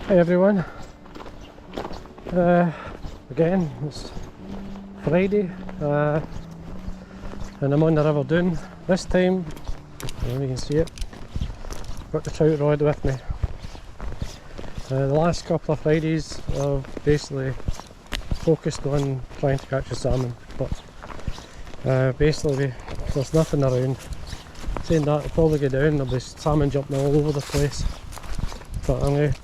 Hi everyone, again it's Friday and I'm on the river Doon. This time, I don't know if you can see it, got the trout rod with me. The last couple of Fridays I've basically focused on trying to catch a salmon, but basically there's nothing around. Saying that, I'll probably go down, there'll be salmon jumping all over the place, but I'm going to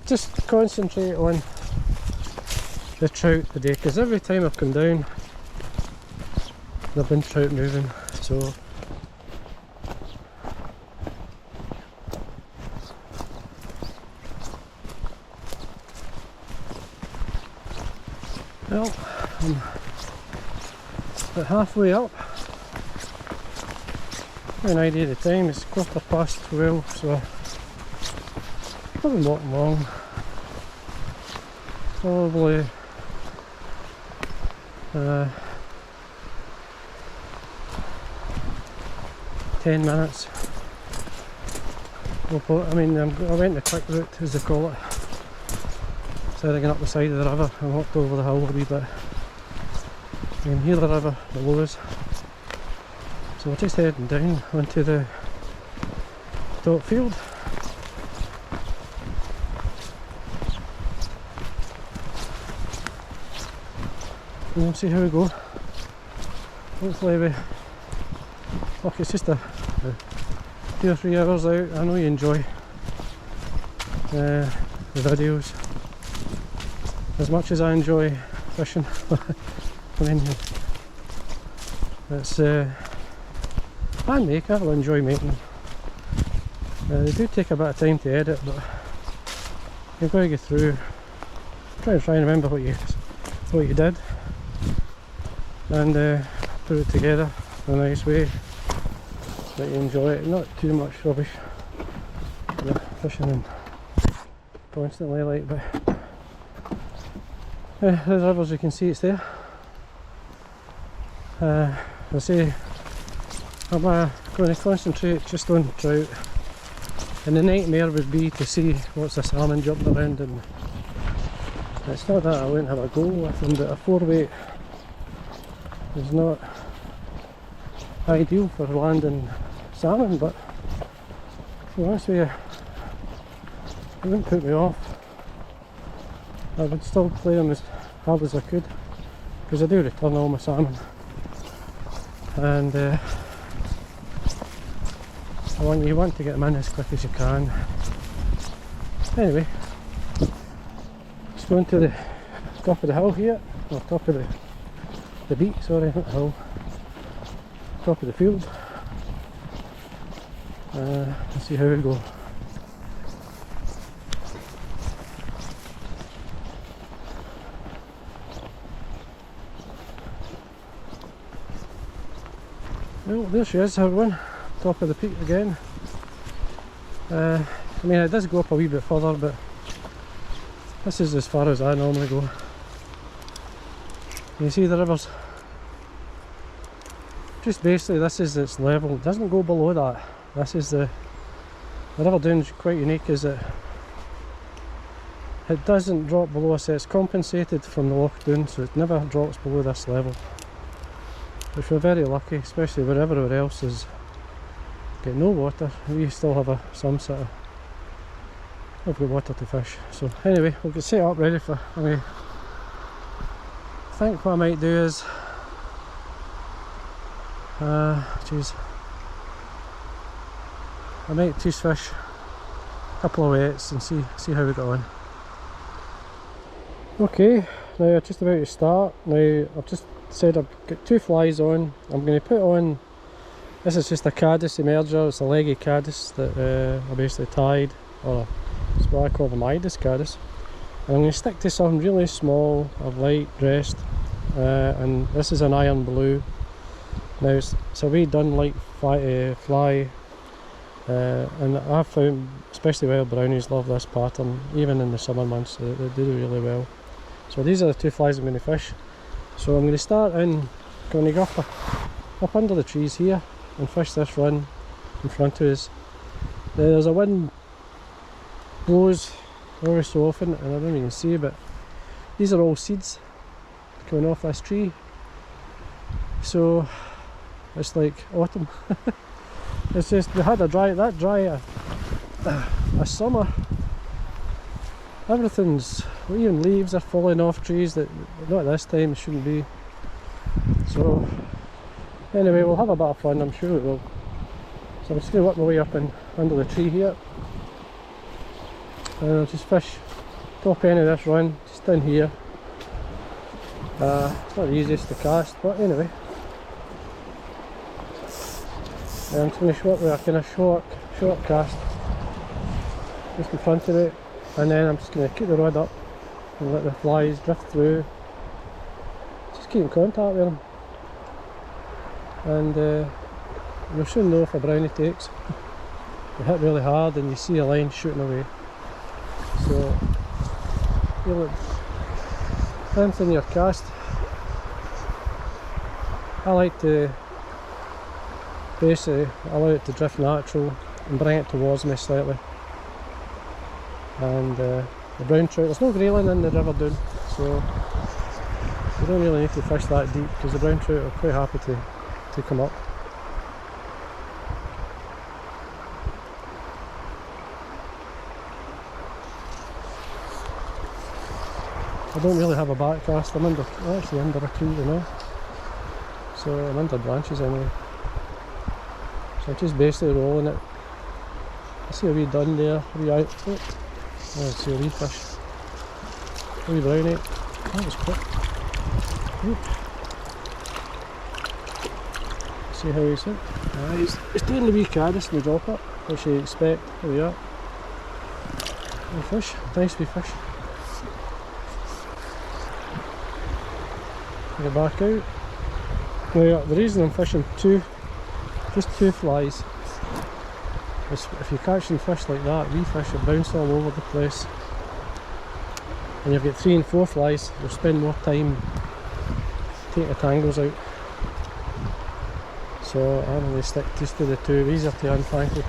just concentrate on the trout today, because every time I've come down there've been trout moving. So well, I'm about halfway up. An idea of the time, it's 12:15, so I've been walking along. Probably 10 minutes. I mean, I went the quick route, as they call it. Instead of going up the side of the river, I walked over the hill a wee bit. You can hear the river below us. So we're just heading down onto the top field. And we'll see how we go. Hopefully look, it's just a 2 or 3 hours out. I know you enjoy the videos as much as I enjoy fishing. I mean, it's I will enjoy making them. They do take a bit of time to edit, but you've got to get through, try and remember what you did, and put it together in a nice way that you enjoy it. Not too much rubbish, fishing and constantly like, but the rivers, you can see it's there. I say I'm going to concentrate just on trout, and the nightmare would be to see what's the salmon jumping around, and it's not that I won't have a go with them, but a 4-weight is not ideal for landing salmon, but to be honest with you, it wouldn't put me off. I would still play them as hard as I could, because I do return all my salmon, and you want to get them in as quick as you can. Anyway, just going to the top of the hill here, or top of the beat, sorry, not the hill, top of the field. Let's see how we go. Well, there she is, everyone. Top of the peak again. I mean, it does go up a wee bit further, but this is as far as I normally go. You see the rivers? Just basically, this is its level. It doesn't go below that. This is the river Doon is quite unique, is that it doesn't drop below us. It's compensated from the Loch Doon, so it never drops below this level, which we're very lucky, especially where everywhere else is get no water. We still have some sort of, we've got water to fish. So anyway, we'll get set up ready for, I think what I might do is I might tease fish a couple of weights and see how we get on. Okay, now I'm just about to start. Now I've just said I've got 2 flies on. I'm going to put on, this is just a caddis emerger. It's a leggy caddis that I basically tied, or it's what I call the Midas caddis. And I'm going to stick to something really small, of light dressed, and this is an iron blue. Now it's a wee done light fly, and I've found especially wild brownies love this pattern, even in the summer months. They do really well. So these are the 2 flies I'm going to fish. So I'm going to start in, going to go up under the trees here and fish this run in front of us. There's a wind blows every so often, and I don't even see, but these are all seeds coming off this tree. So it's like autumn. It's just, we had a dry a summer. Everything's, even leaves are falling off trees that not this time shouldn't be. So anyway, we'll have a bit of fun, I'm sure we will. So I'm just going to work my way up and under the tree here, and I'll just fish top end of this run, just down here. It's not the easiest to cast, but anyway. And I'm just going to work with a kind of short cast just in front of it, and then I'm just going to keep the rod up and let the flies drift through. Just keep in contact with them, and you'll soon know if a brownie takes. You hit really hard and you see a line shooting away. So you'll lengthen your cast. I like to basically allow it to drift natural and bring it towards me slightly. And the brown trout, there's no grayling in the river down, so you don't really need to fish that deep because the brown trout are quite happy to come up. I don't really have a back cast, I'm actually under a tree, you know, so I'm under branches anyway. So I'm just basically rolling it. I see a wee dun there, a wee out. Oh, I see a wee fish. A wee brownie. That was quick. Oop. See how he's it? He's doing the wee caddis in the dropper, which you expect. There we are. Wee fish, nice wee fish. Get back out. Now the reason I'm fishing just two flies is if you're catching fish like that, wee fish will bounce all over the place, and you've got 3 and 4 flies, you'll spend more time taking the tangles out. So I really stick just to the 2, easier to untangle.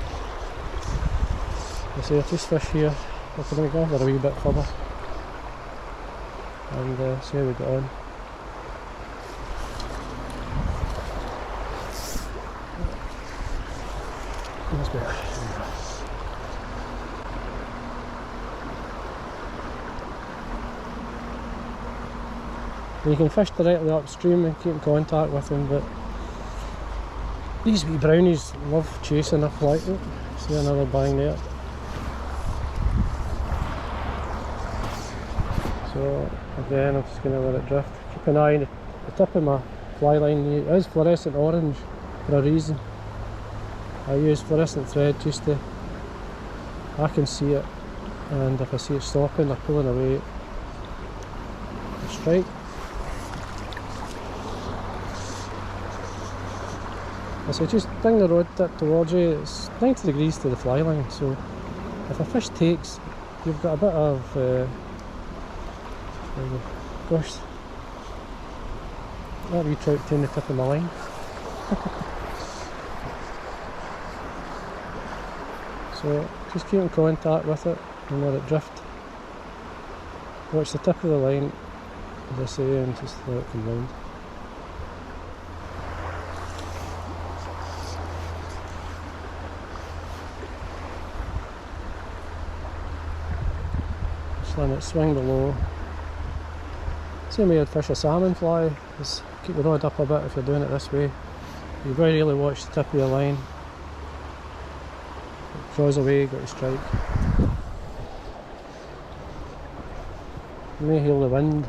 I say I'll just fish here, I'm going to go over a wee bit further and see how we get on. You can fish directly upstream and keep in contact with them, but these wee brownies love chasing a fly. Oh, see another bang there. So again, I'm just going to let it drift. Keep an eye on the tip of my fly line. It is fluorescent orange for a reason. I use fluorescent thread just to, I can see it, and if I see it stopping or pulling away, I strike. So just bring the rod tip towards you. It's 90 degrees to the fly line, so if a fish takes, you've got a bit of gosh, that wee trout to the tip of my line. So just keep in contact with it and let it drift. Watch the tip of the line, as I say, and just let it come round. Just let it swing below. Same way I'd fish a salmon fly, is keep the rod up a bit if you're doing it this way. You very rarely watch the tip of your line. It draws away, got to strike. You may hear the wind.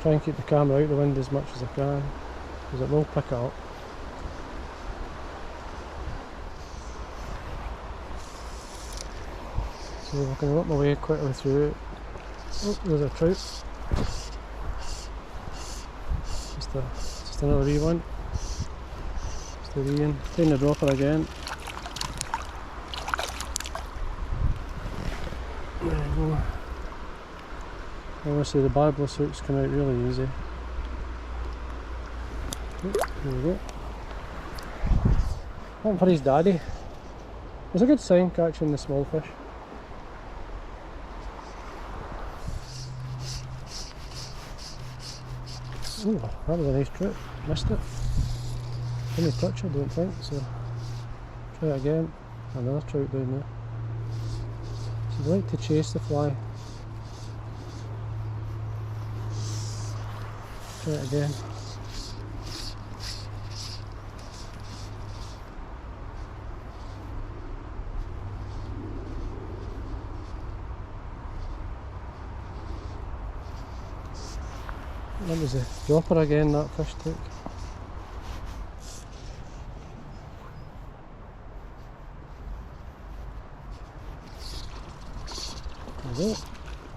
Try and keep the camera out of the wind as much as I can, because it will pick it up. So we're going to work my way quickly through it. Oh, there's a trout. Just another wee one. Just a wee one. Taking the dropper again. There you go. Obviously the barbless hooks come out really easy. Oh, there we go. Waiting for his daddy. It's a good sign catching the small fish. Oh, that was a nice trout. Missed it. Didn't touch it, I don't think, so try it again. Another trout down there. So I like to chase the fly. Try it again. That was a dropper again, that fish took. There we go.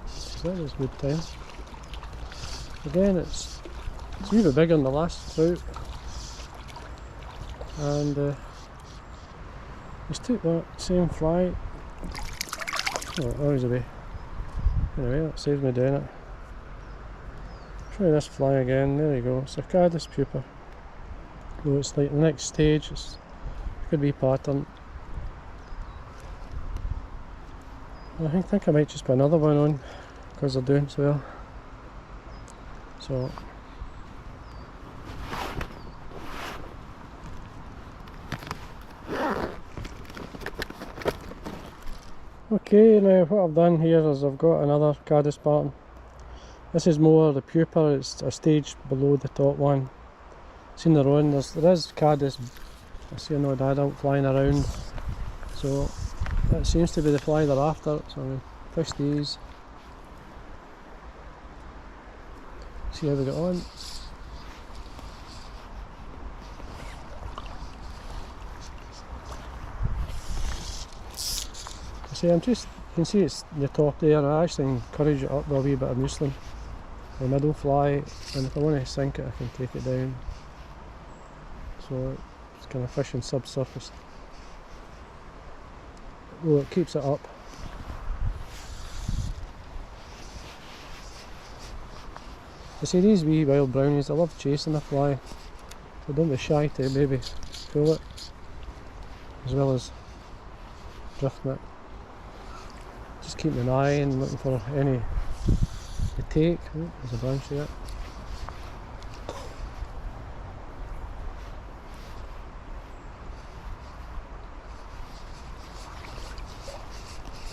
So that was good time. Again, it's a wee bit bigger than the last trout. And just took that same fly. Oh, that was away. Anyway, that saves me doing it. Try this fly again, there you go, it's a caddis pupa. So it's like the next stage, it could be pattern. I think I might just put another one on because they're doing so well. So okay, now what I've done here is I've got another caddis pattern. This is more the pupa, it's a stage below the top one. Seen there on, there is caddis, I see an odd adult flying around, so that seems to be the fly they're after, so I'm going to fish these. See how we get on. See, you can see it's the top there. I actually encourage it up with a wee bit of muslin. The middle fly, and if I want to sink it I can take it down. So it's kind of fishing subsurface. Oh, it keeps it up. You see these wee wild brownies, I love chasing a fly. So don't be shy to maybe pull it, as well as drifting it. Just keeping an eye and looking for any to take. Oh, there's a branch there.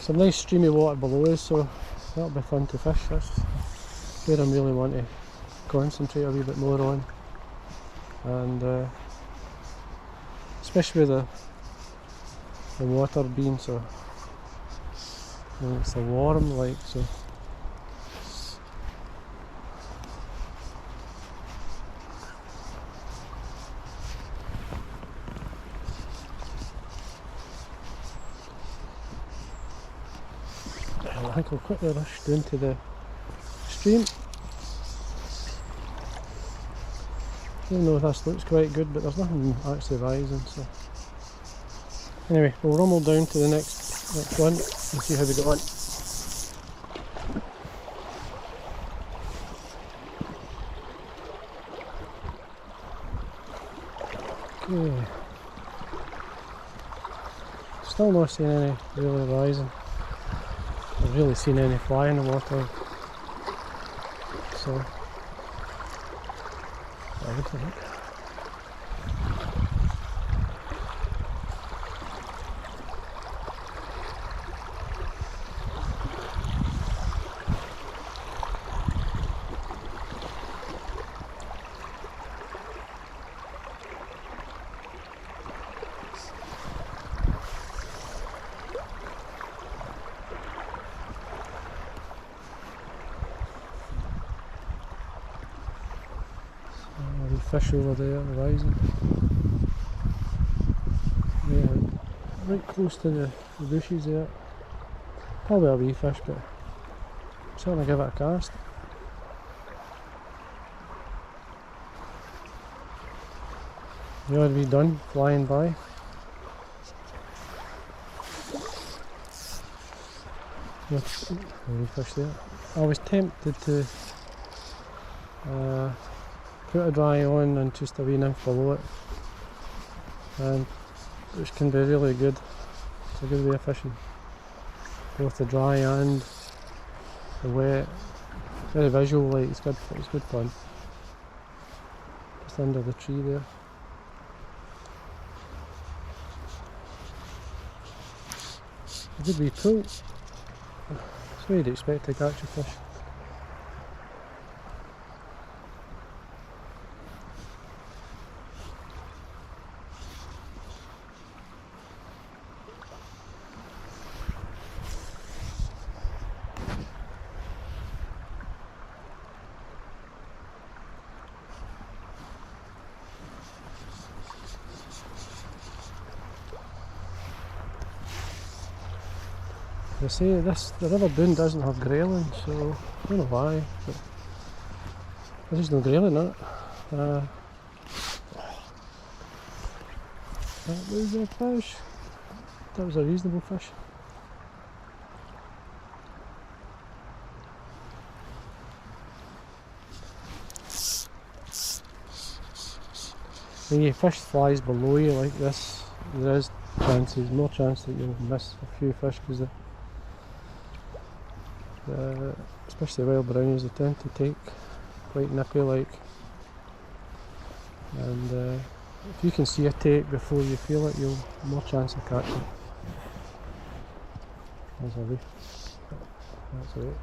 Some nice streamy water below us, so that'll be fun to fish. That's where I'm really want to concentrate a wee bit more on, and especially with the water being so, it's a warm like, so I think I'll quickly rush down to the stream. Even though this looks quite good, but there's nothing actually rising, so anyway, we'll rumble down to the next one and see how we get on. Okay. Still not seeing any really rising. I've really seen any fly in the water, so I would think. Fish over there rising. Yeah, right close to the bushes there. Probably a wee fish, but I'm certainly give it a cast. You ought to be done flying by. A wee fish there. I was tempted to put a dry on and just a wee nymph below it, and which can be really good. It's a good way of fishing, both the dry and the wet. Very visual, like it's good fun. Just under the tree there. A good wee pool. That's where you'd expect to catch a fish. They say the river Boone doesn't have grayling, so I don't know why, but there's just no grayling in it. That was a fish. That was a reasonable fish. When you fish flies below you like this, there is more chance that you'll miss a few fish because especially wild brownies, they tend to take quite nippy like, and if you can see a take before you feel it, you'll have more chance of catching it. There's a reef. That's it.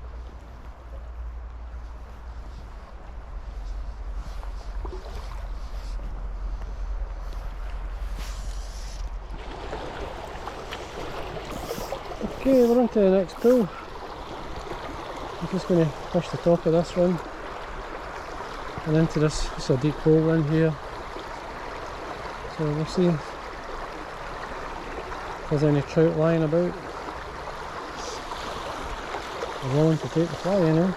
Okay, we're on to the next pool. I'm just going to push the top of this one and into this. It's a deep hole in here, so we'll see if there's any trout lying about. I'm willing to take the fly anyway.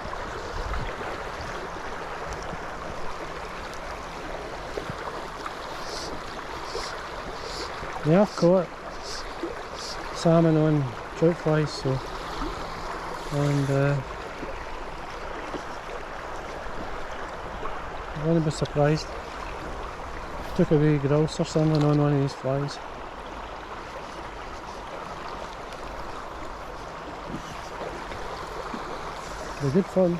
Yeah, I've caught salmon on trout flies, so, and I wouldn't be surprised. Took a wee grouse or something on one of these flies. They're good fun.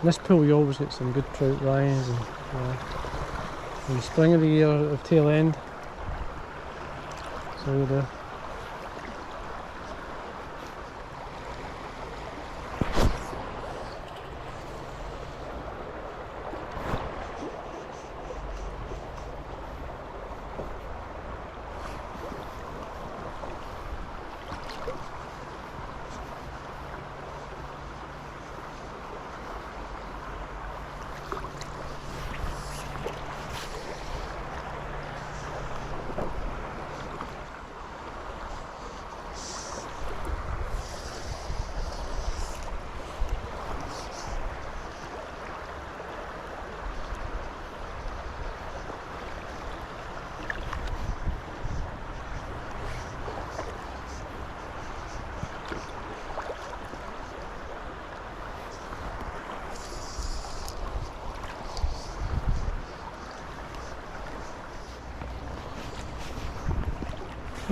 In this pool you always get some good trout rise, and in the spring of the year at the tail end, so you do.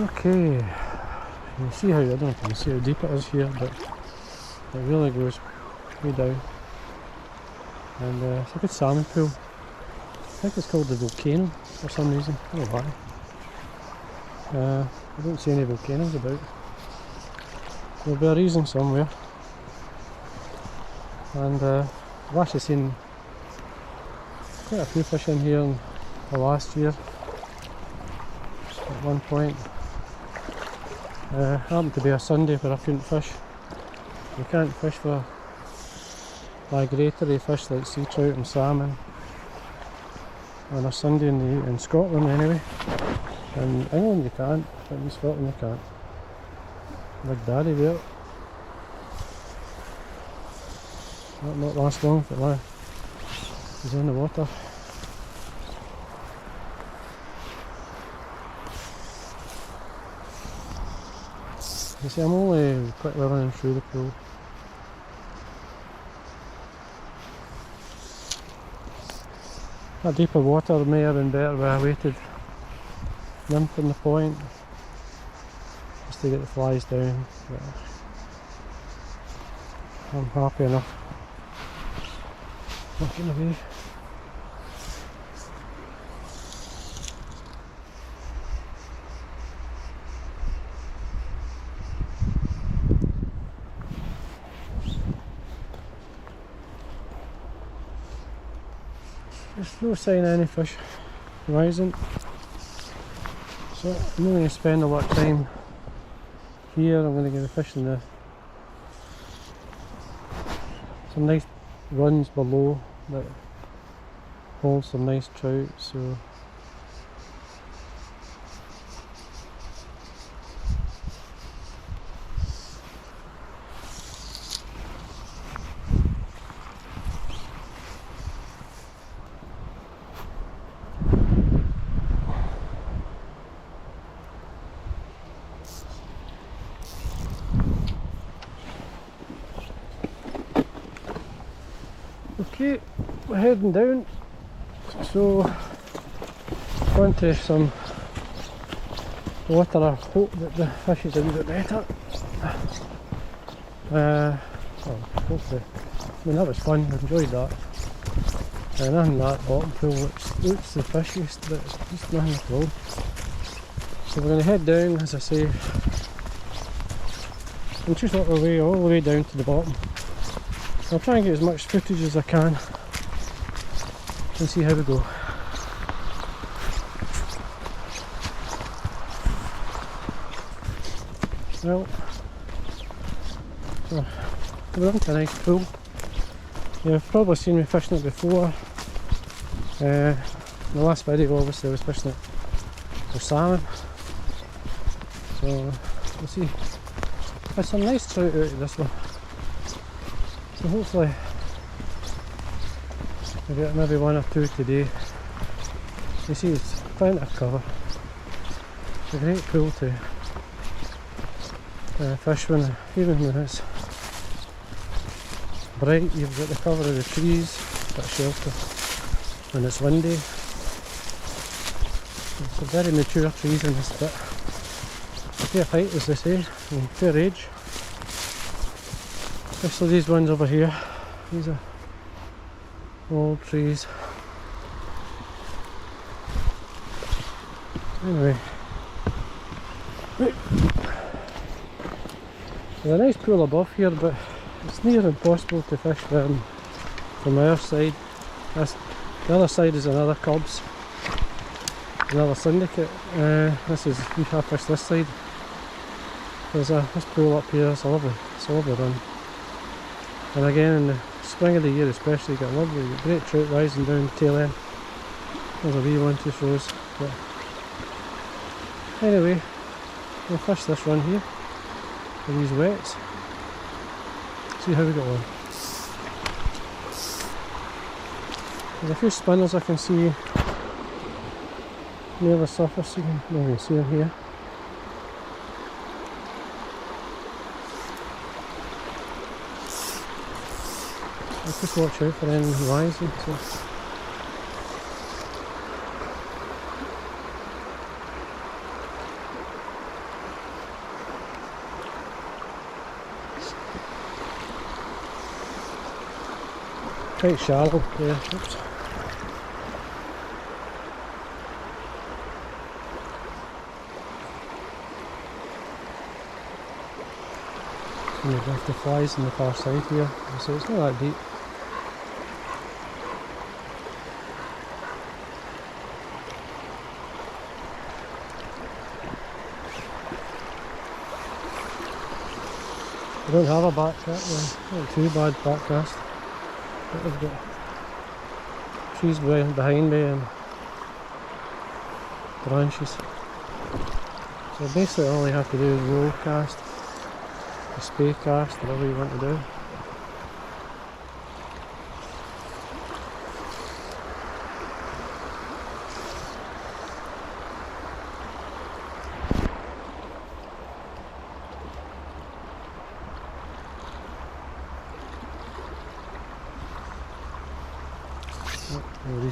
Okay, you can see how, I don't know if you can see how deep it is here, but it really goes way down, and it's a good salmon pool. I think it's called the volcano for some reason, I don't know why. I don't see any volcanoes about. There'll be a reason somewhere, and I've actually seen quite a few fish in here in the last year at one point. Happened to be a Sunday where I couldn't fish. You can't fish for migratory fish like sea trout and salmon on a Sunday in Scotland anyway. In England you can't, but in Scotland you can't. Big Daddy there. Not last long if it is on the water. You see, I'm only quite running through the pool. a deeper water may have been better where I waited nymph in the point just to get the flies down, but I'm happy enough looking away. There's no sign of any fish rising, so I'm not going to spend a lot of time here. I'm going to get the fish in the some nice runs below that hold some nice trout, so okay, we're heading down, so going to some water. I hope that the fish is a wee bit better. Well, hopefully. I mean, that was fun, I enjoyed that. And nothing that bottom pool looks the fishiest, but it's just nothing at all. So we're going to head down, as I say, and just work our way all the way down to the bottom. I'll try and get as much footage as I can and see how we go. Well, so we're into a nice pool. You've probably seen me fishing it before. In the last video obviously I was fishing it for salmon. So we'll see. There's some nice trout out of this one. So hopefully I get maybe one or two today. You see it's plenty of cover. It's a great pool to fish when, even when it's bright, you've got the cover of the trees, a bit of shelter. When it's windy, it's a very mature trees in this bit. Fair height as they say, and fair age. Especially these ones over here, these are old trees. Anyway, there's a nice pool above here, but it's near impossible to fish from our side. The other side is another Cubs, another syndicate. We have fished this side. There's this pool up here, it's a lovely run. And again in the spring of the year especially, you get great trout rising down the tail end. There's a wee one just rose. But anyway, we'll fish this run here with these wets. See how we get on. There's a few spinners I can see near the surface, you can see them here. I'll just watch out for anything rising. So. Quite shallow, yeah. Oops. And you've left the flies on the far side here, so it's not that deep. I don't have a backcast, not too bad backcast. But I've got trees behind me and branches. So basically all you have to do is roll cast, or spay cast, whatever you want to do.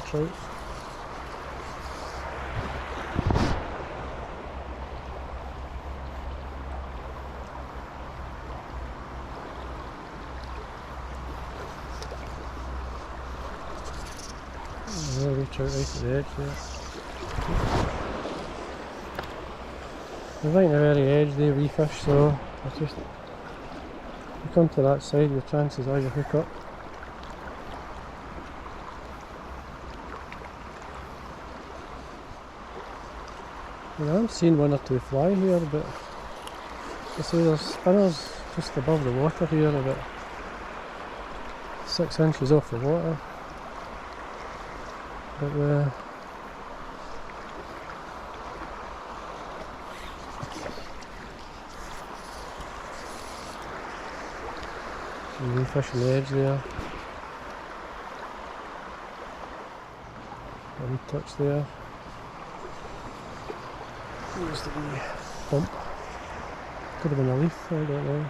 Trout. trout right at the edge there. They're right at the very edge, they wee fish, so it's just, you come to that side, your chances are you hook up. Yeah, I'm seeing one or two fly here, but I see there's spinners just above the water here, about 6 inches off the water. But some wee fish on the edge there. A wee touch there. Used to be bump. Could have been a leaf, I don't know.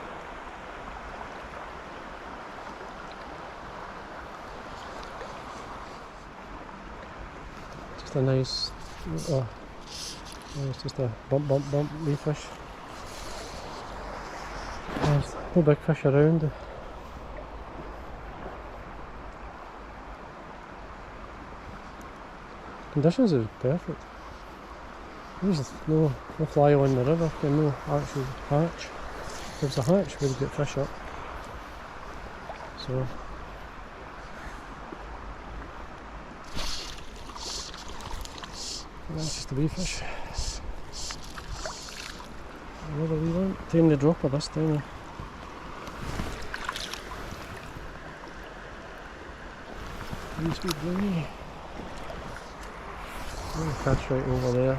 Just a nice, it's just a bump wee fish. There's no big fish around. Conditions are perfect. There's no fly on the river, and no actual hatch. If there was a hatch, we'd get fish up. So that's just a wee fish. Another wee one. Taking the dropper this time. Wee sweet brownie. Catch right over there.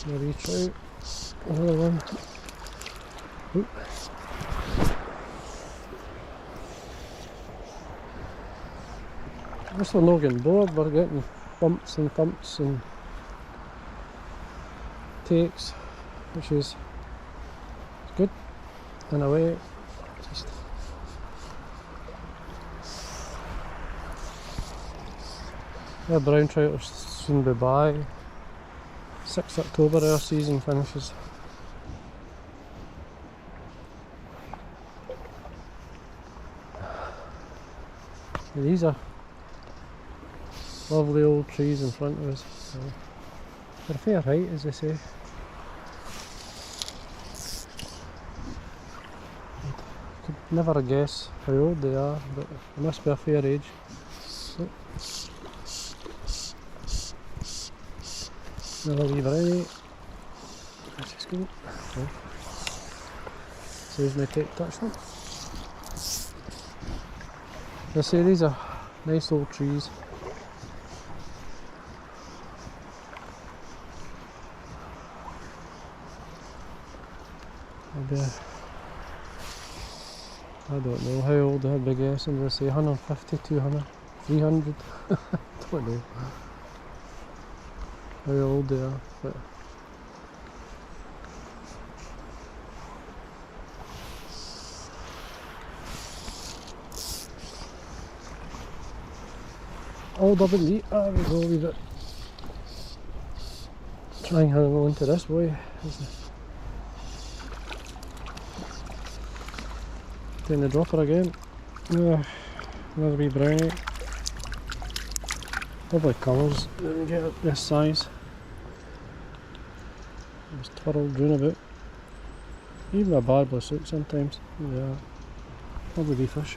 Maybe trout. Another one. Oop. This we're not getting bored, we're getting bumps and thumps and takes, which is good in a way. Just the brown trout will soon be by. 6th October our season finishes. These are lovely old trees in front of us. So they're a fair height, as they say. Could never guess how old they are, but they must be a fair age. So, another wee brownie. That's just good. Okay. Saves me to touch them. I say these are nice old trees. Maybe I don't know how old I'd be guessing. They say 150, 200, 300. Don't know how old they are, but all double neat. There we go, a wee bit. Try and hang on to this boy. Taking the dropper again. Another wee brownie. Lovely colours when you get it this size. Just twirled round about. Even a barbless suit sometimes. Yeah. Lovely wee fish.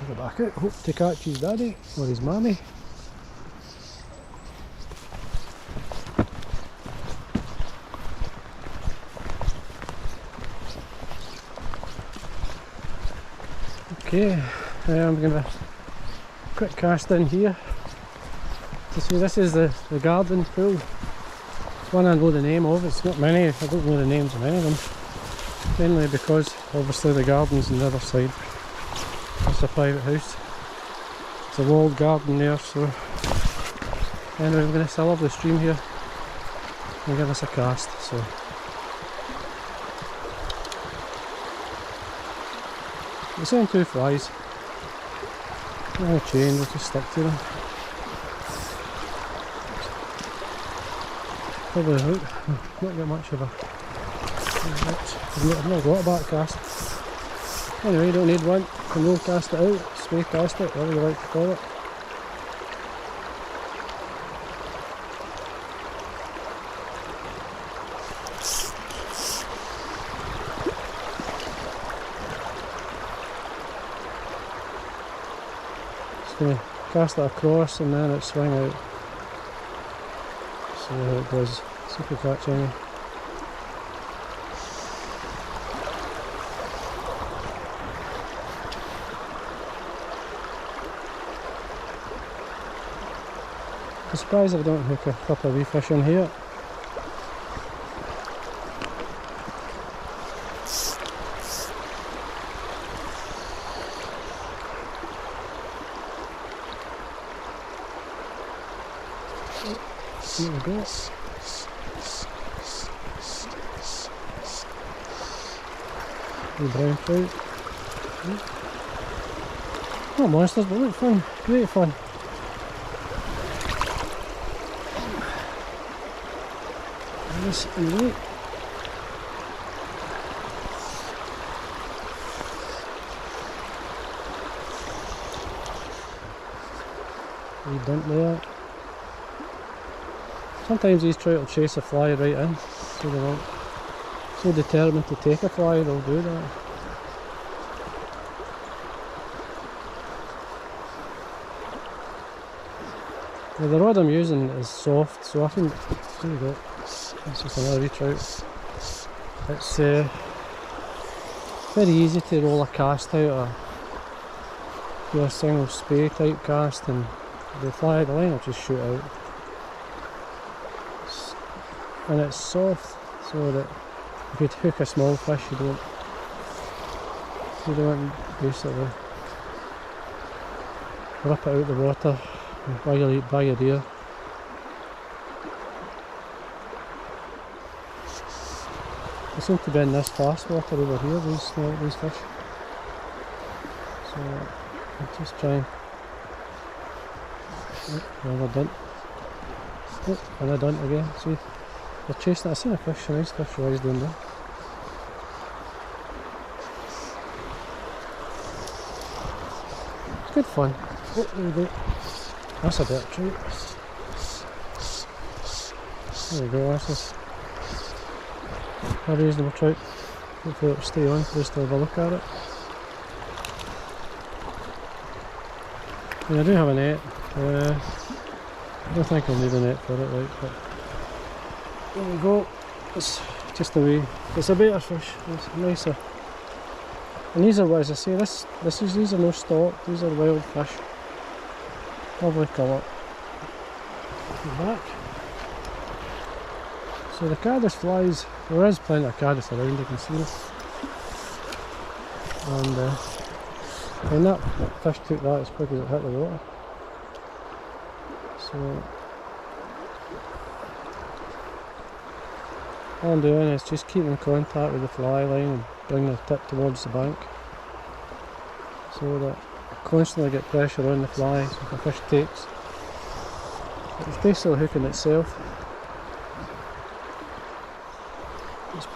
Go back out, hope to catch his daddy or his mammy. Okay, I'm going to quick cast in here to see. This is the garden pool. It's one I know the name of. It's not many, I don't know the names of any of them. Mainly because obviously the garden's on the other side. It's a private house. It's a walled garden there, so anyway, I'm going to see a lovely stream here and give us a cast. So The same 2 flies. Not going to change, I'll just stick to them. Probably the hook, not got much of a... I've not got a back cast. Anyway, you don't need one, you can roll cast it out, spray cast it, whatever you like to call it. Just going to cast it across and then it swing out. See how it goes, see if we catch any. I'm surprised if I don't hook a couple of wee fish in here. Here we go. Wee brown trout. Not monsters, but look fun, great fun. Nice and light. Wee dump there. Sometimes these trout will chase a fly right in, so they're not so determined to take a fly, they'll do that. Now the rod I'm using is soft, so I can, there you go, it's just another wee trout. It's very easy to roll a cast out or do a single spay type cast and the line will just shoot out. And it's soft, so that if you hook a small fish you don't basically rip it out of the water by your ear. They seem to be in this fast water over here, these fish. So I'll just try and... another dunt. Another dunt again, see? They're chasing it. I seen a fish, a nice fish rise down there. It's good fun. Oh, there we go. That's a bit trout. There we go, that's a reasonable trout. Hopefully it'll stay on for us to have a look at it. Yeah, I do have a net. I don't think I'll need a net for it, right, but there we go. It's just a wee, it's a better fish, it's nicer. And these are, what as I say, these are no stock, these are wild fish. Lovely colour. Back. So the caddis flies, there is plenty of caddis around, you can see them. And when that fish took that as quick as it hit the water. So all I'm doing is just keep in contact with the fly line and bring the tip towards the bank so that I constantly get pressure on the fly so if the fish takes. It's basically hooking itself. It's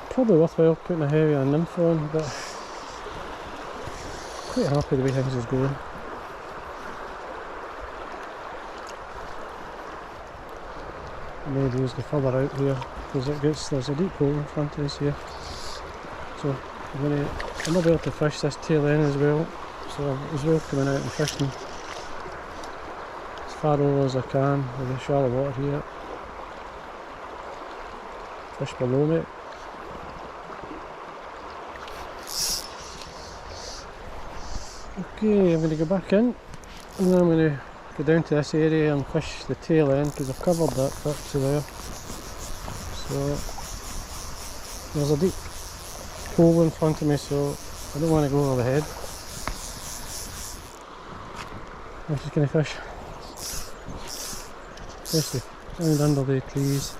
probably worthwhile putting a heavier nymph on, but quite happy the way things is going. Maybe use the further out here because there's a deep hole in front of us here. So I'm going to be able to fish this tail end as well. So I'm as well coming out and fishing as far over as I can with the shallow water here. Fish below me. Okay, I'm going to go back in and then I'm going to go down to this area and fish the tail end because I've covered that bit to there. So there's a deep hole in front of me, so I don't want to go over the head. I'm just going to fish especially down under the trees.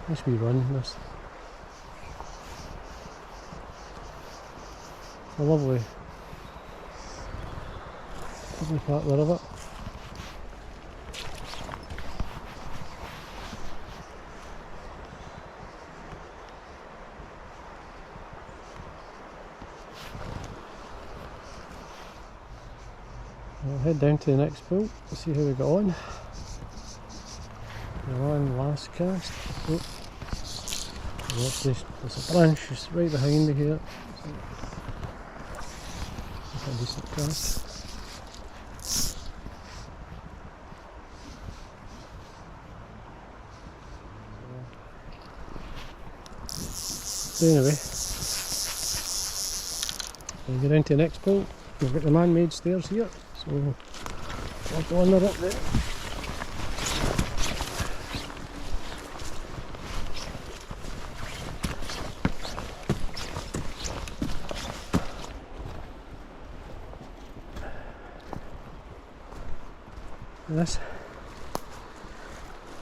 Nice wee run, this. It's a lovely part there of it. I'll head down to the next pool and see how we got on. We're on last cast. Oh. Watch this, there's a branch just right behind me here. That's a decent cast. So anyway, we'll get into the next pool. We've got the man-made stairs here, so I'll go on there up there.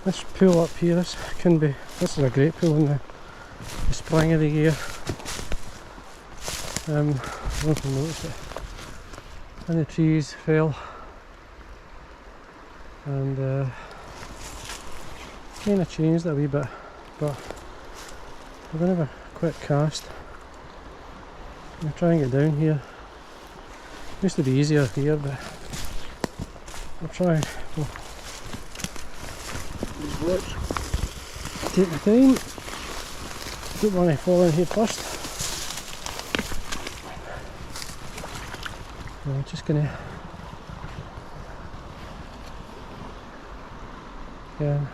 This pool up here, this is a great pool in the spring of the year. I don't know if you noticed it. And the trees fell, and kind of changed a wee bit, but we're going to have a quick cast. I'm going to try and get down here. It used to be easier here, but I'll try. Take my time. Don't want to fall in here first. So I'm just going to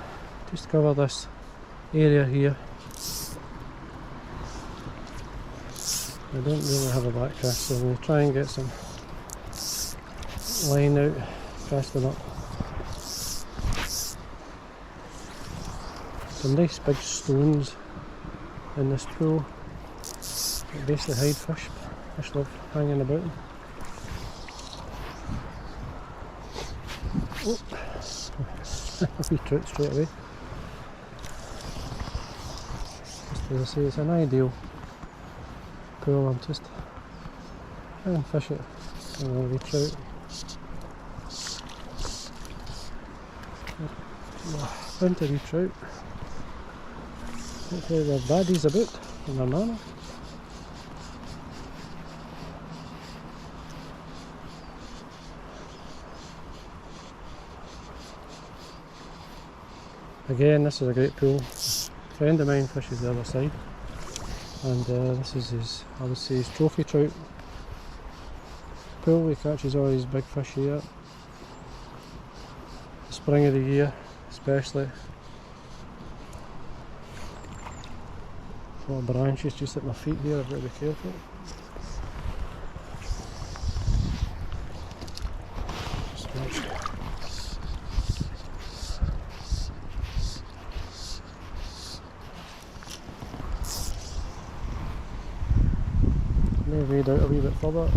just cover this area here. I don't really have a back cast, so I'm going to try and get some line out, casting up. Some nice big stones in this pool that basically hide fish. Fish love hanging about them. Oh, a wee trout straight away. Just as I say, it's an ideal pool. I'm just trying to fish it. A wee trout. Plenty of wee trout. Hopefully there are baddies about in their manner. Again, this is a great pool. A friend of mine fishes the other side, and this is his, I would say, his trophy trout pool. He catches all these big fish here. The spring of the year especially. A lot of branches just at my feet here, I've got to be careful. May wade out a wee bit further.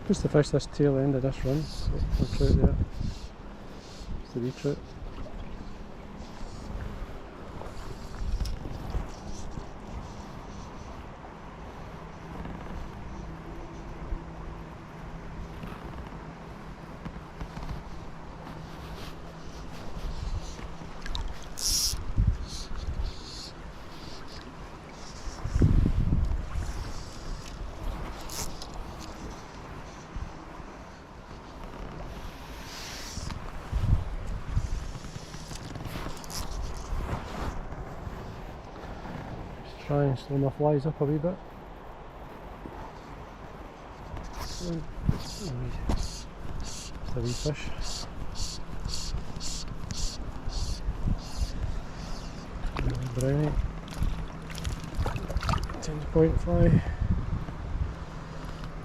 Just to fish this tail end of this run. So I'll trout there. It's the wee trout. Try and slow my flies up a wee bit. Just a wee fish. Brownie. 10.5.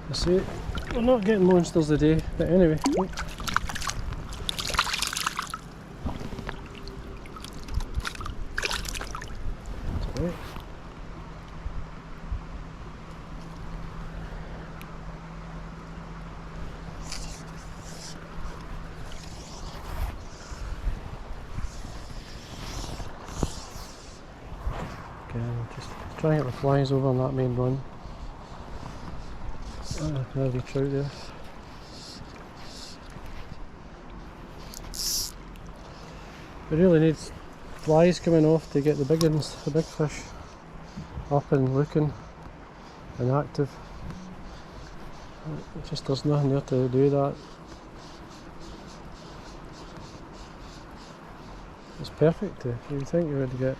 I see it. We're not getting monsters today, but anyway. Oh. try and get the flies over on that main run. There's the trout there. We really need flies coming off to get the big ones, the big fish, up and looking and active. It just there's nothing there to do that. It's perfect. You would think you would get,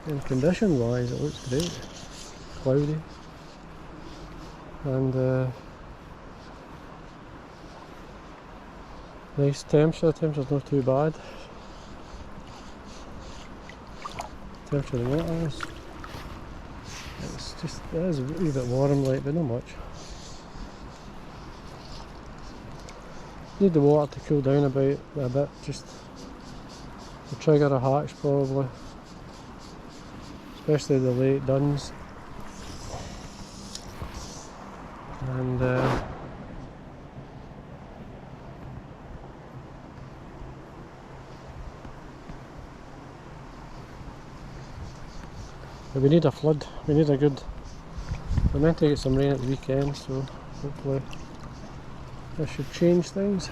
in condition wise, it looks great. Cloudy. And nice temperature. Temperature's not too bad. Temperature of the water is. It's just, it is a wee bit warm, like, but not much. Need the water to cool down a bit, just to trigger a hatch probably. Especially the late duns. And but we need a flood, we need a good, we're meant to get some rain at the weekend, so hopefully this should change things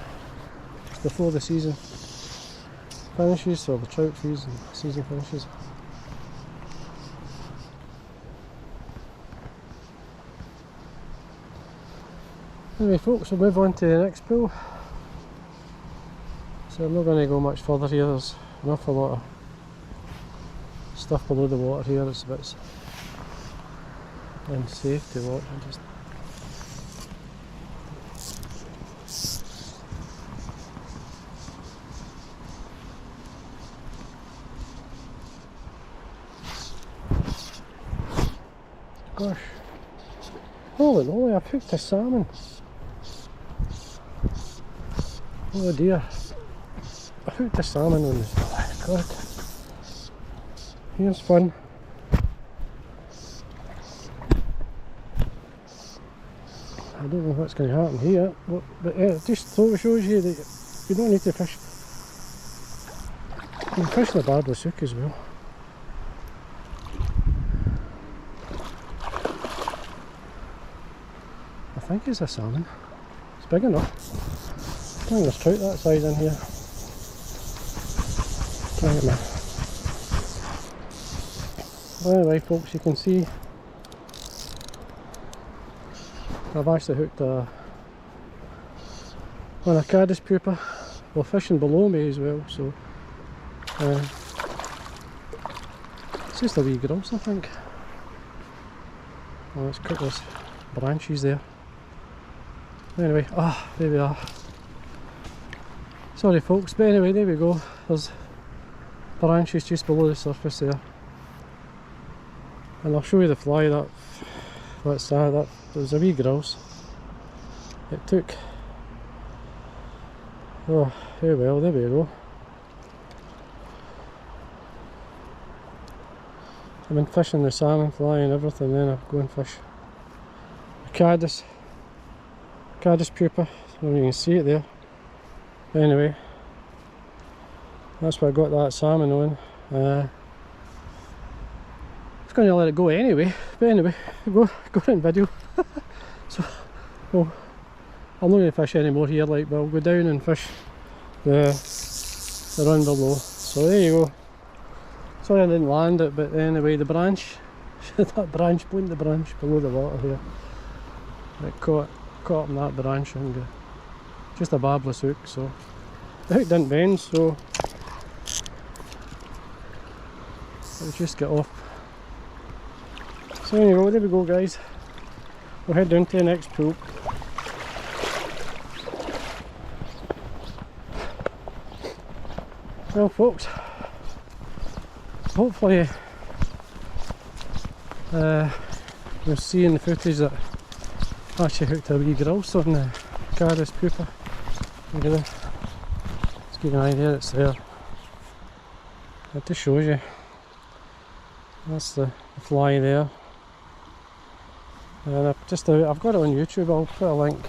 before the season finishes, or the trout season finishes. Anyway folks, we'll move on to the next pool. So I'm not going to go much further here, there's an awful lot of stuff below the water here, it's a bit unsafe to watch. Gosh, holy moly, I've hooked a salmon. Oh dear, I hooked a salmon on this. Oh my god. Here's fun. I don't know what's going to happen here, but it just shows you that you don't need to fish. You can fish the barbless hook as well. I think it's a salmon. It's big enough. I think there's trout that size in here. Try and get my... Anyway folks, you can see I've actually hooked on a caddis pupa. Well, fishing below me as well, so it's just a wee grouse, I think. Oh, let's cut those branches there. Anyway, there we are. Sorry folks, but anyway, there we go. There's branches just below the surface there. And I'll show you the fly that's that was a wee grouse. It took, oh, very well, there we go. I've been fishing the salmon fly and everything, then I go and fish a caddis pupa. I don't know if you can see it there. Anyway, that's why I got that salmon on. I was going to let it go anyway, but anyway, go in video. So, well, I'm not going to fish any more here, like, but I'll go down and fish the run below. So there you go. Sorry I didn't land it, but anyway, the branch, that branch, point the branch below the water here. It caught on that branch, and just a barbless hook, so the hook didn't bend, so it would just get off. So anyway, there we go guys. We'll head down to the next pool. Well folks, hopefully you'll see in the footage that I actually hooked a wee grouse on the caddis pupa. Look at that. Let's give you an idea, it's there. It just shows you. That's the fly there. And I've got it on YouTube. I'll put a link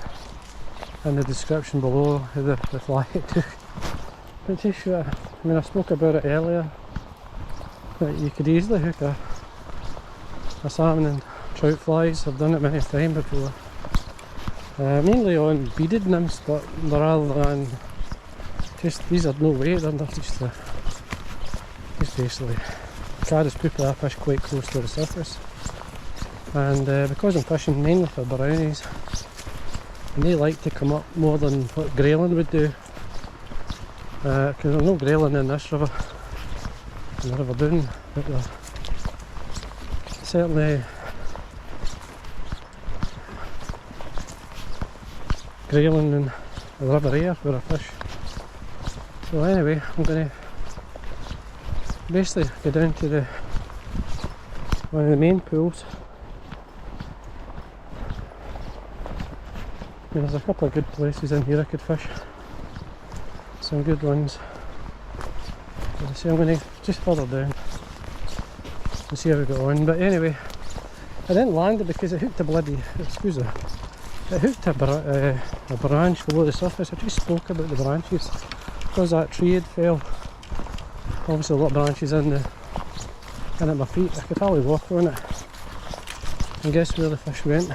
in the description below of the fly it took. But just, I mean, I spoke about it earlier, that you could easily hook a my salmon and trout flies. I've done it many times before. Mainly on beaded nymphs, but rather than just, these are no weight, they're just basically caddis pooper I fish quite close to the surface. And because I'm fishing mainly for brownies, and they like to come up more than what grayling would do. Because there's no grayling in this river, in the River Doon, but they're certainly grayling in the River Aire where I fish. So anyway, I'm going to basically go down to one of the main pools. There's a couple of good places in here I could fish. Some good ones. As I say, I'm going to just further down and see how we go on. But anyway, I didn't land it because it hooked a bloody, excuse me, it hooked a branch below the surface. I just spoke about the branches. Because that tree had fell, obviously a lot of branches in at my feet. I could hardly walk on it. And guess where the fish went?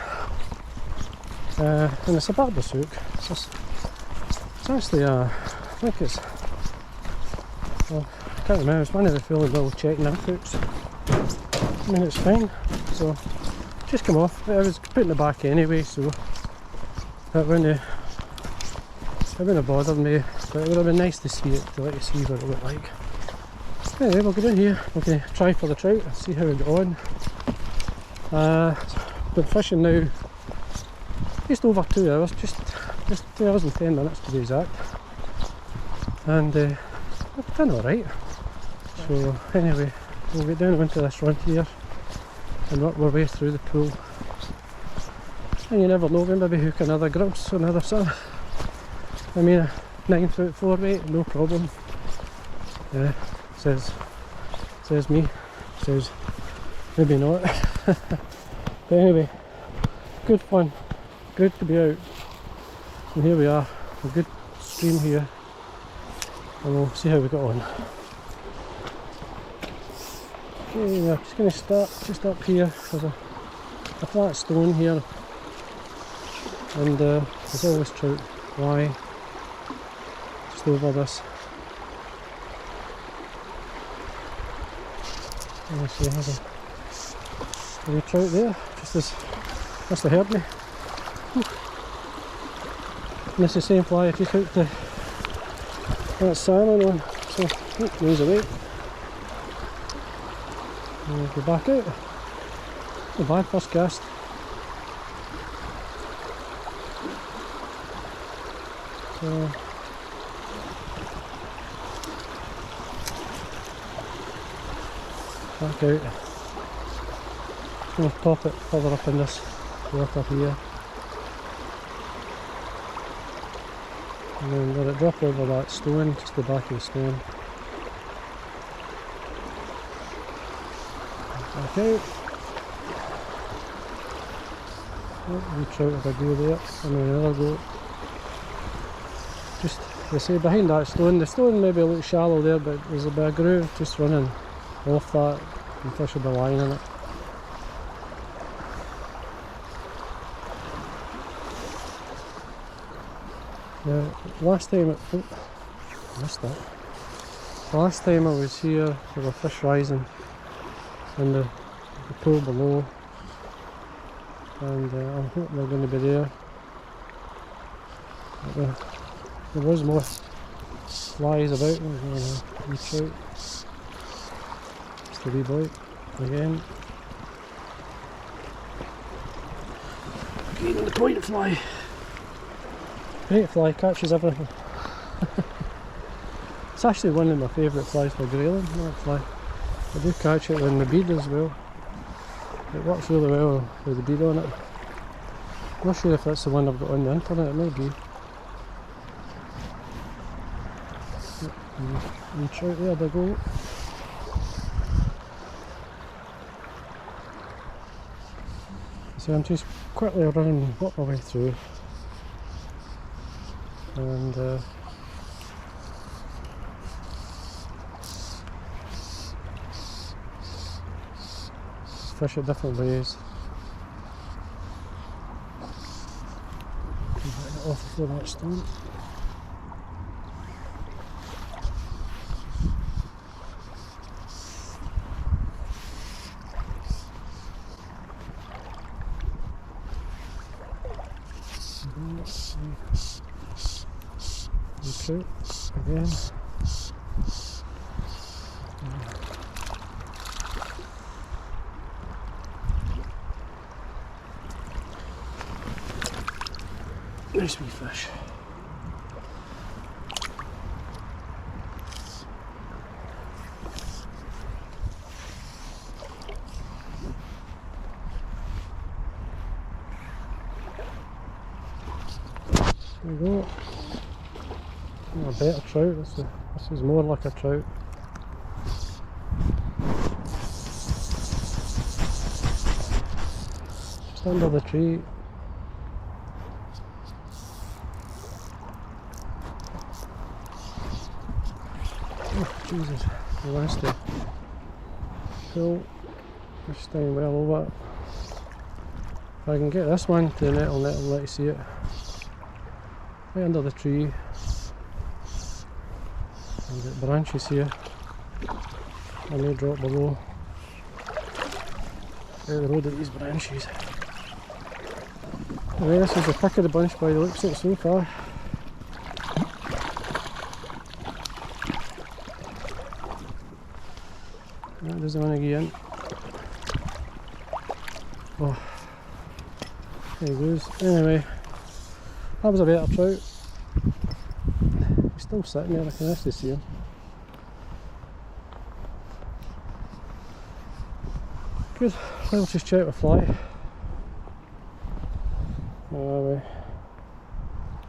And it's a barber's hook. It's actually I think it's, well, I can't remember, it's one of the fully little check nymph hooks. I mean, it's fine, so just come off. I was putting it back anyway, so it wouldn't have bothered me, but it would have been nice to see it, to let you see what it looked like. Anyway, we'll go down here, we're going to try for the trout and see how we get on. Been fishing now just over 2 hours, just 2 hours and 10 minutes to be exact, and we've done alright. So anyway, we'll get down into this front here and work our way through the pool, and you never know, we maybe hook another grubs or another something. I mean, a 9-foot 4-weight, no problem. Yeah, says me, says maybe not. But anyway, good fun, good to be out. And here we are, a good stream here, and we'll see how we get on. Okay, we're just going to start just up here. There's a flat stone here, and there's always trout fly just over this. And I see there's a wee trout there, just as must have heard me. And it's the same fly I just hooked that salmon on, so moves away. And we'll go back out. Not bad, first cast. So back out. Just going to pop it further up in this water here. And then let it drop over that stone, just the back of the stone. Back out. Oh, wee trout if I do there, and then another go. Just, as I say, behind that stone, the stone maybe looks shallow there, but there's a bit of groove just running off that, and fish will be lying in it. Last time, missed that. Last time I was here, there were fish rising in the pool below, and I'm hoping they're going to be there. But there was more flies about, wee trout. Just a wee bite again. Again on the point fly. Great fly, catches everything. It's actually one of my favourite flies for grayling, that fly. I do catch it on the bead as well. It works really well with the bead on it. I'm not sure if that's the one I've got on the internet, it may be. Wee trout there, they go. So I'm just quickly running, work my way through. And fish it different ways. Get it off before that stone. Trout again. Nice wee fish. There we go. A better trout. This is more like a trout. Just under the tree. Oh Jesus, the last day. Cool. Just staying well over it. If I can get this one to the net, I'll let you see it. Right under the tree. I've got branches here. I may drop below. Out the road of these branches. Anyway, this is the pick of the bunch by the looks of it so far. That doesn't want to get in. Oh, there he goes. Anyway, that was a better trout. He's still sitting there, I can actually see him. Good, I'll just check the fly. Anyway,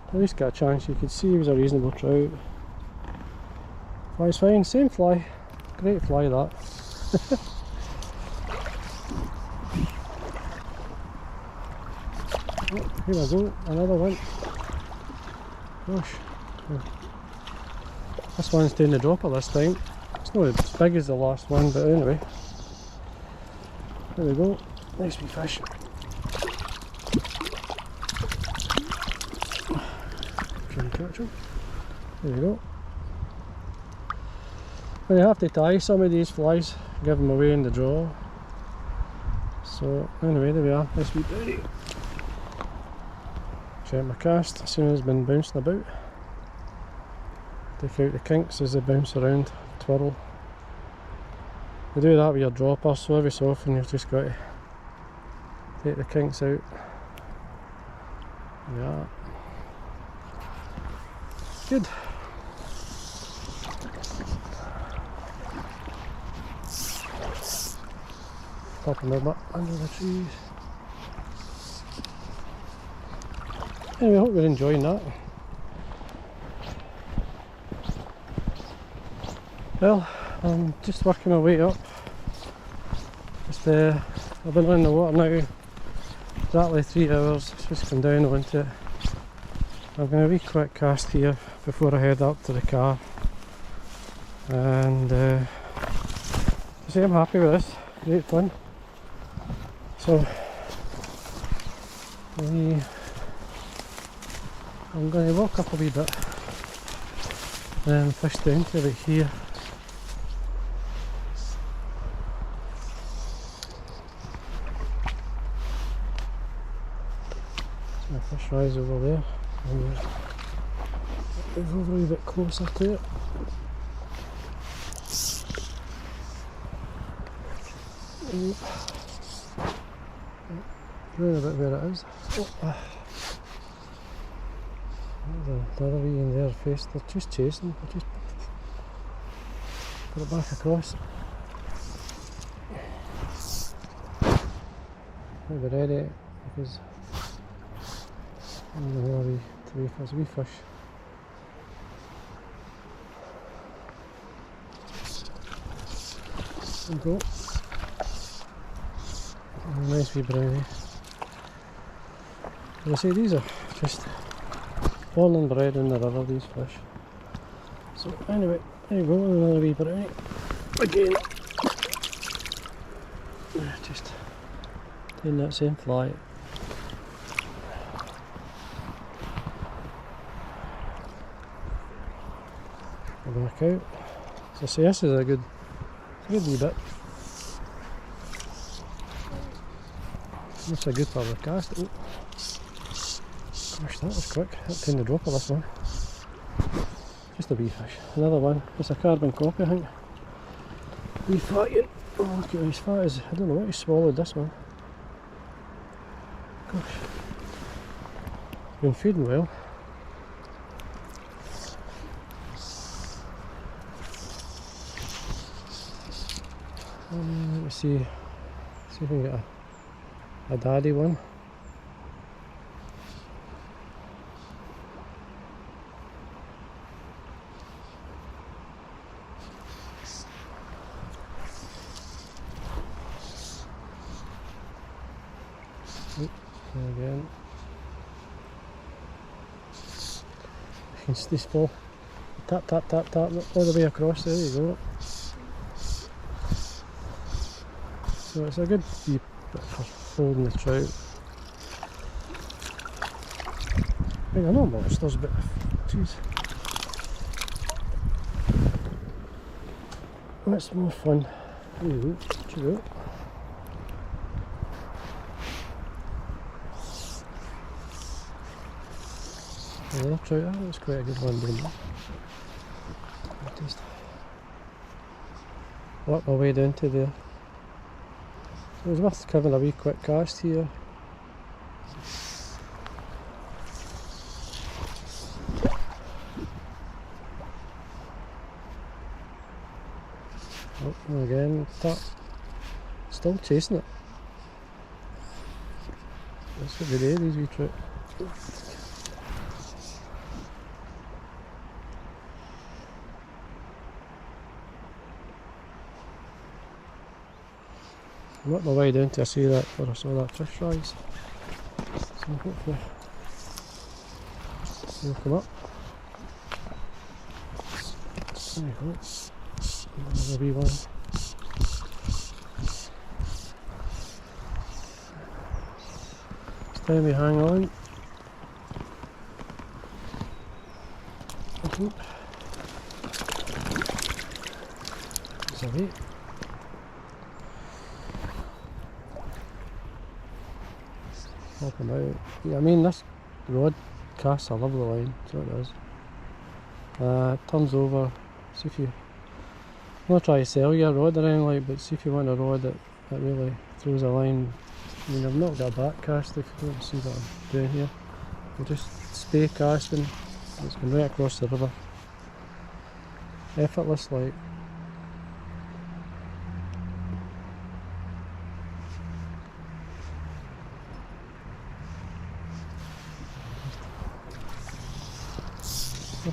at least got a chance. You could see he was a reasonable trout. Fly's fine, same fly. Great fly that. Oh, here I go, another one. Gosh. This one's doing the dropper this time. It's not as big as the last one, but anyway. There we go. Nice wee fish. Try and catch him. There we go. Well, you have to tie some of these flies, give them away in the draw. So anyway, there we are. Nice wee birdie. Check my cast as soon as it's been bouncing about. Take out the kinks as they bounce around, twirl. You do that with your dropper, so every so often you've just got to take the kinks out. Yeah. Good. Pop them up under the trees. Anyway, I hope you're enjoying that. Well, I'm just working my way up. I've been on the water now exactly 3 hours, just come down onto it. I'm going to wee quick cast here before I head up to the car. And I say I'm happy with this, great fun. So I'm going to walk up a wee bit and fish down to about here. My fish rise over there, and move over a wee bit closer to it. Doing a bit where it is. Oh. There's another wee in their face, they're just chasing, I just put it back across. I'll be ready because I'm going to wee fish. There we go. Nice wee brownie. As I say, these are just born and bred in the river, these fish. So anyway, there you go, another wee brownie. Again. Just in that same fly. Go back out. So see, this is a good wee bit. That's a good part of the cast. Oh. Gosh, that was quick. That kind of drop of this one. Just a wee fish. Another one. It's a carbon copy, I think. Wee fatty. Oh, look at his fat is. I don't know what he swallowed this one. Gosh. Been feeding well. Let me see if we can get a daddy one. Again, you can see this fall. Tap, tap, tap, tap, all the way across. There you go. So it's a good wee bit for holding the trout. I mean, I know monsters, but jeez, that's more fun. There you go. Check it out. Another trout. That was quite a good one, didn't it? Just work my way down to there. So it was worth giving a wee quick cast here. Oh, again, that. Still chasing it. That's what they do, these wee trout. I worked my way down to see that where I saw that fish rise. So hopefully he'll come up. There you go. Another wee one. This time we hang on. There's a bait. Help him out. Yeah, I mean, this rod casts a lovely line, that's what it is. Turns over. See if you. I'm not trying to sell you a rod or anything like, but see if you want a rod that really throws a line. I mean, I've not got a back cast if you don't see what I'm doing here. I'm just spay casting. It's going right across the river. Effortless, like.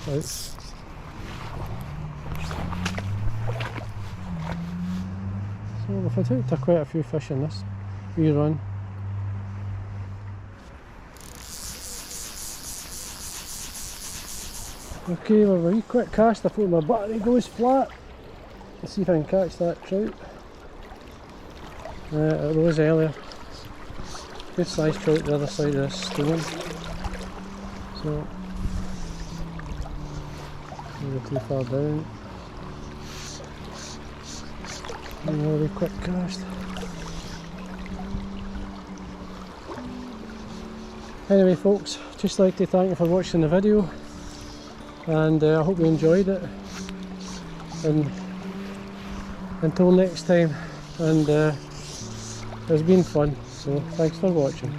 Out. So we've had quite a few fish in this wee run. Okay, with a wee quick cast, I thought my battery goes flat. Let's see if I can catch that trout. It rose earlier. Good sized trout the other side of this stone. So maybe too far down. Another wee quick cast. Anyway folks, just like to thank you for watching the video, and I hope you enjoyed it, and until next time, and it's been fun, so thanks for watching.